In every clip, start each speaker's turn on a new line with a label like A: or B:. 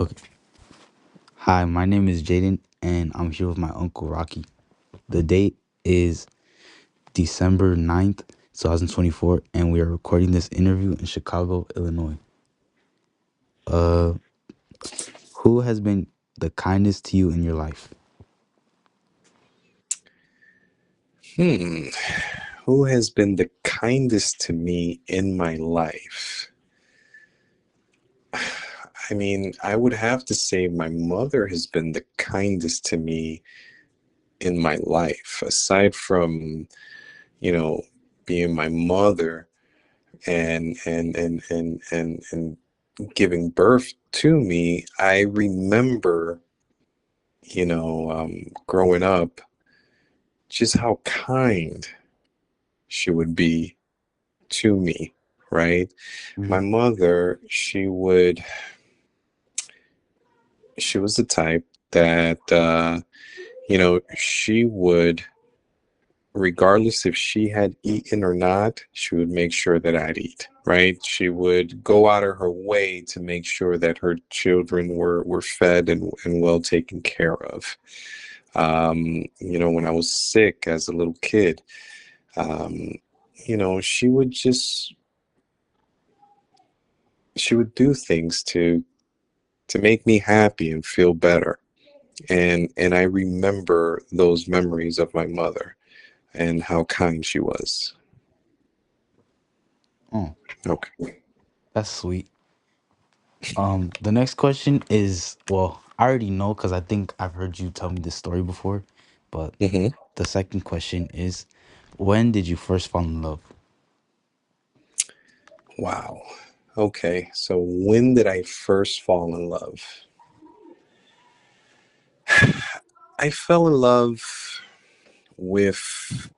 A: Okay. Hi, my name is Jaden, and I'm here with my uncle Rocky. The date is December 9th, 2024, and we are recording this interview in Chicago, Illinois. Uh, who has been the kindest to you in your life?
B: Hmm. Who has been the kindest to me in my life? I would have to say my mother has been the kindest to me in my life. Aside from, you know, being my mother and giving birth to me, I remember, growing up, just how kind she would be to me, right? My
A: Mhm.
B: mother, she was the type that she would, regardless if she had eaten or not, she would make sure that I'd eat, right? She would go out of her way to make sure that her children were fed and well taken care of. When I was sick as a little kid, um, she would do things to make me happy and feel better. And I remember those memories of my mother and how kind she was.
A: Oh,
B: Okay.
A: that's sweet. The next question is, well, I already know because I think I've heard you tell me this story before, but
B: Hmm.
A: the second question is, when did you first fall in love?
B: Wow. Okay. So when did I first fall in love? I fell in love with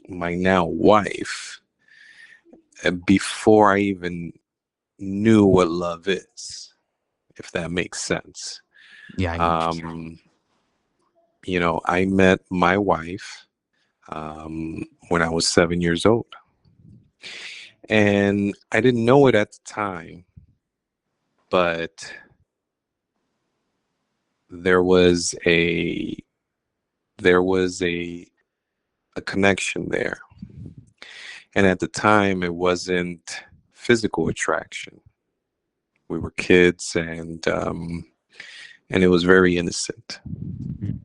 B: my now wife before I even knew what love is, if that makes sense.
A: Yeah, I get you.
B: Um, I met my wife when I was 7 years old. And I didn't know it at the time, but there was a there was a connection there. And at the time it wasn't physical attraction. We were kids and it was very innocent.
A: Mhm.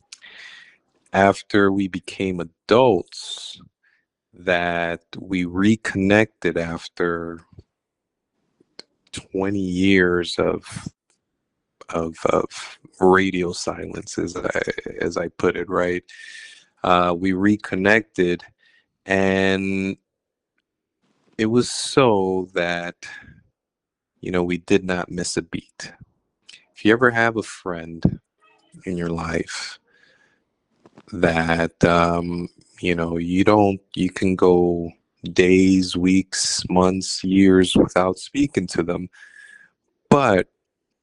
B: After we became adults, that we reconnected after 20 years of radio silence, as I put it, right? We reconnected, and it was so that we did not miss a beat. If you ever have a friend in your life that you can go days, weeks, months, years without speaking to them, but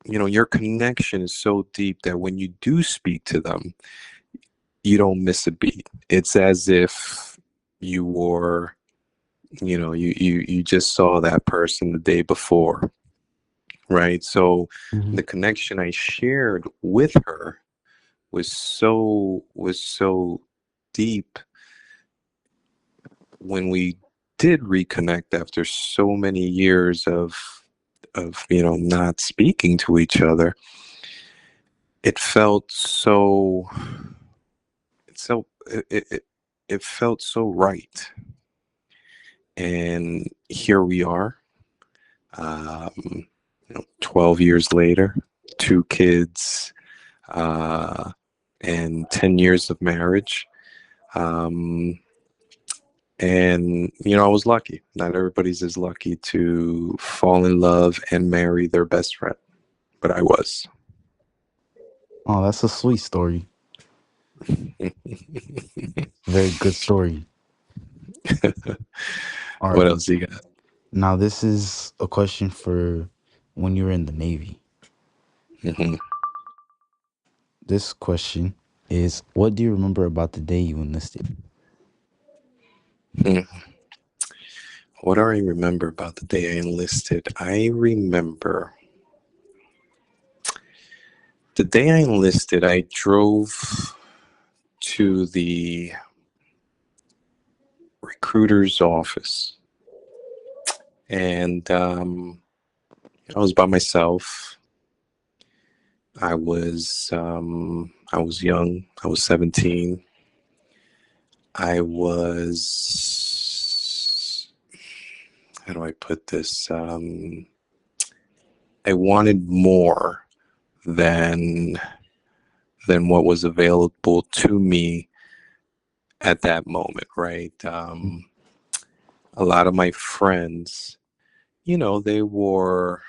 B: your connection is so deep that when you do speak to them, you don't miss a beat. It's as if you were, you just saw that person the day before, right? So
A: Mhm.
B: the connection I shared with her was so deep when we did reconnect after so many years of not speaking to each other. It felt so it so it felt so right. And here we are, 12 years later, two kids, uh, and 10 years of marriage. Um, and, I was lucky. Not everybody's as lucky to fall in love and marry their best friend, but I was.
A: Oh, that's a sweet story. Very good story. All
B: What
A: right.
B: else you got?
A: Now, this is a question for when you were in the Navy.
B: Hmm.
A: This question is, what do you remember about the day you enlisted?
B: What do I remember about the day I enlisted? I remember. The day I enlisted, I drove to the recruiter's office, and I was by myself. I was young. I was 17. I was, how do I put this? I wanted more than than what was available to me at that moment, right? A lot of my friends, you know, they were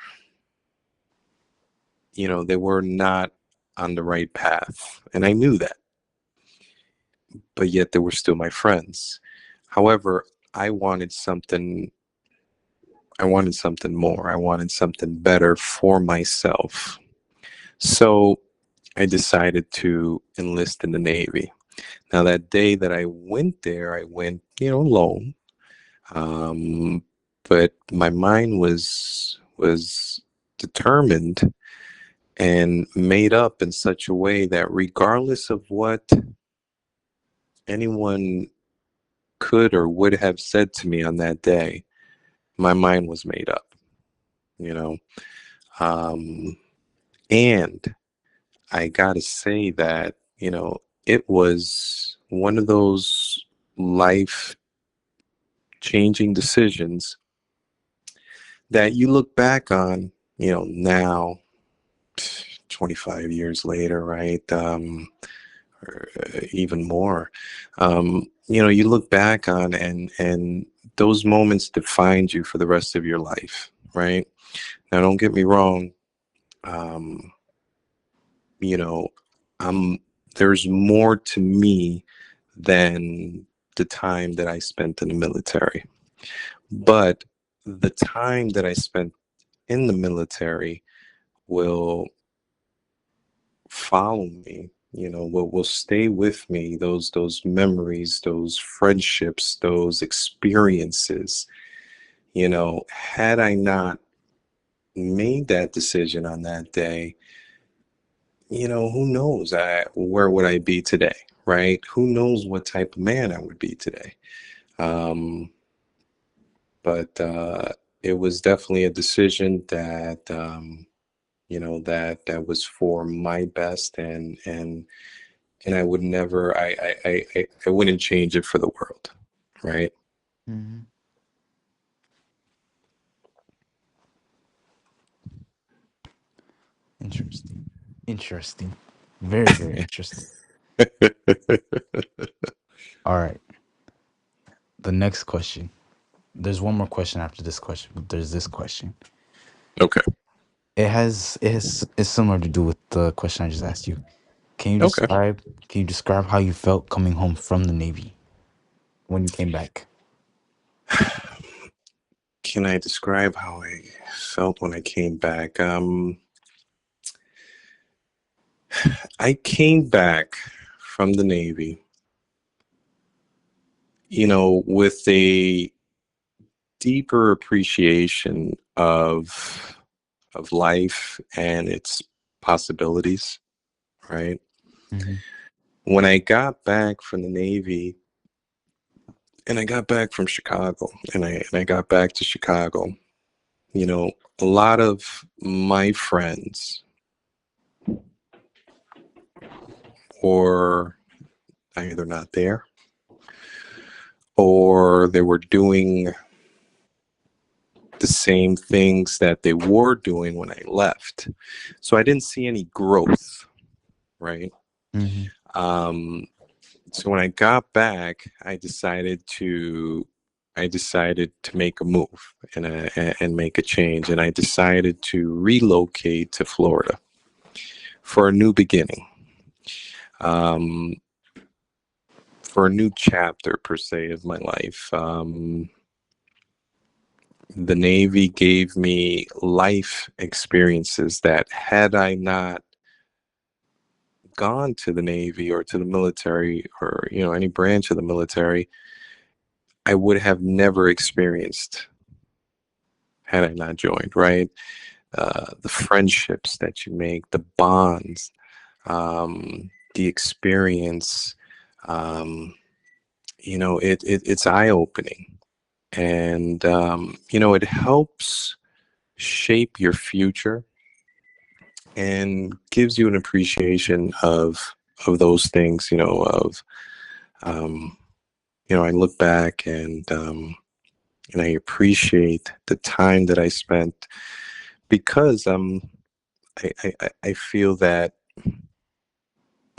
B: not on the right path, and I knew that, but yet they were still my friends. However, I wanted something. I wanted something more. I wanted something better for myself. So I decided to enlist in the Navy. Now, that day that I went there, I went, alone. Um, but my mind was determined and made up in such a way that regardless of what anyone could or would have said to me on that day, my mind was made up, you know. Um, and I gotta say that, it was one of those life changing decisions that you look back on, now, 25 years later, right? Or even more. You look back on, and those moments defined you for the rest of your life, right? Now, don't get me wrong. Um, you know, I'm there's more to me than the time that I spent in the military. But the time that I spent in the military will follow me, will stay with me, those memories, those friendships, those experiences. Had I not made that decision on that day, who knows, where would I be today, right? Who knows what type of man I would be today. um, but it was definitely a decision that that was for my best, and I would never, I wouldn't change it for the world, right?
A: Hmm. Interesting. Interesting. Very, very interesting. All right. The next question. There's one more question after this question, but there's this question.
B: Okay.
A: It's similar to do with the question I just asked you. Can you
B: Okay.
A: describe can you describe how you felt coming home from the Navy when you came back?
B: Can I describe how I felt when I came back? I came back from the Navy, with a deeper appreciation of life and its possibilities, right?
A: Hmm.
B: When I got back from the Navy, and I got back from Chicago, and I got back to Chicago, you know, a lot of my friends were either not there, or they were doing the same things that they were doing when I left. So I didn't see any growth, right?
A: Hmm.
B: Um, so when I got back, I decided to make a move and make a change, and I decided to relocate to Florida for a new beginning, um, for a new chapter per se of my life. The Navy gave me life experiences that, had I not gone to the Navy or to the military, or any branch of the military, I would have never experienced had I not joined, right? The friendships that you make, the bonds the experience, um, it's eye opening. And, it helps shape your future and gives you an appreciation of those things, um, I look back and I appreciate the time that I spent because I feel that,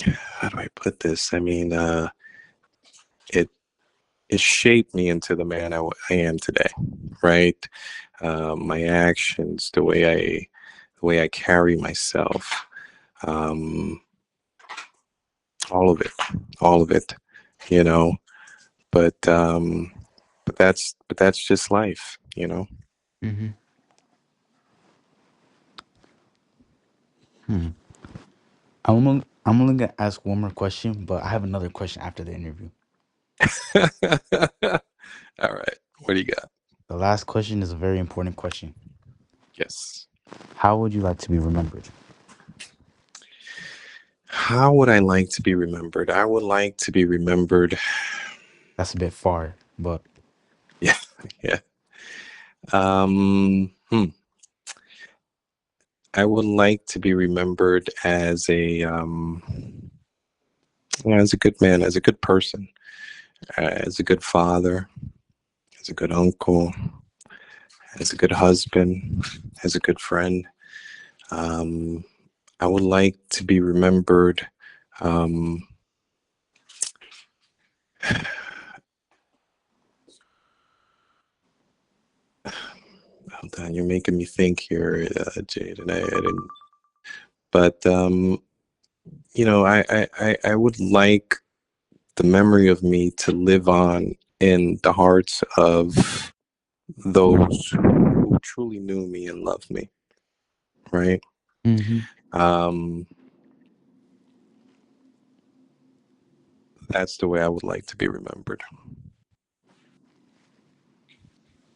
B: how do I put this? I mean, it it shaped me into the man I am today, right? My actions, the way I carry myself, um, all of it, all of it, you know. But but that's just life.
A: Mm-hmm. Hmm. I'm only gonna ask one more question, but I have another question after the interview.
B: All right, what do you got?
A: The last question is a very important question.
B: Yes.
A: How would you like to be remembered?
B: How would I like to be remembered? I would like to be remembered.
A: That's a bit far, but
B: Yeah, yeah. I would like to be remembered as as a good man, as a good person, as a good father, as a good uncle, as a good husband, as a good friend. Um, I would like to be remembered. Um, Hold on, you're making me think here, Jade, and I didn't. But I would like the memory of me to live on in the hearts of those who truly knew me and loved me. Right.
A: mm-hmm.
B: Um, that's the way I would like to be remembered.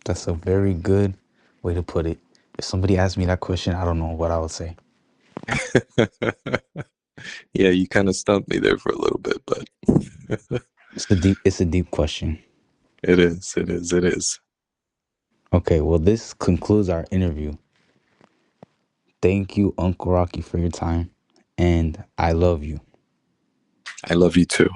A: That's a very good way to put it. If somebody asked me that question, I don't know what I would say.
B: Yeah, you kind of stumped me there for a little bit, but
A: It's a deep question.
B: it is, it is, it is.
A: Okay, well, this concludes our interview. Thank you, Uncle Rocky, for your time, and I love you.
B: I love you too.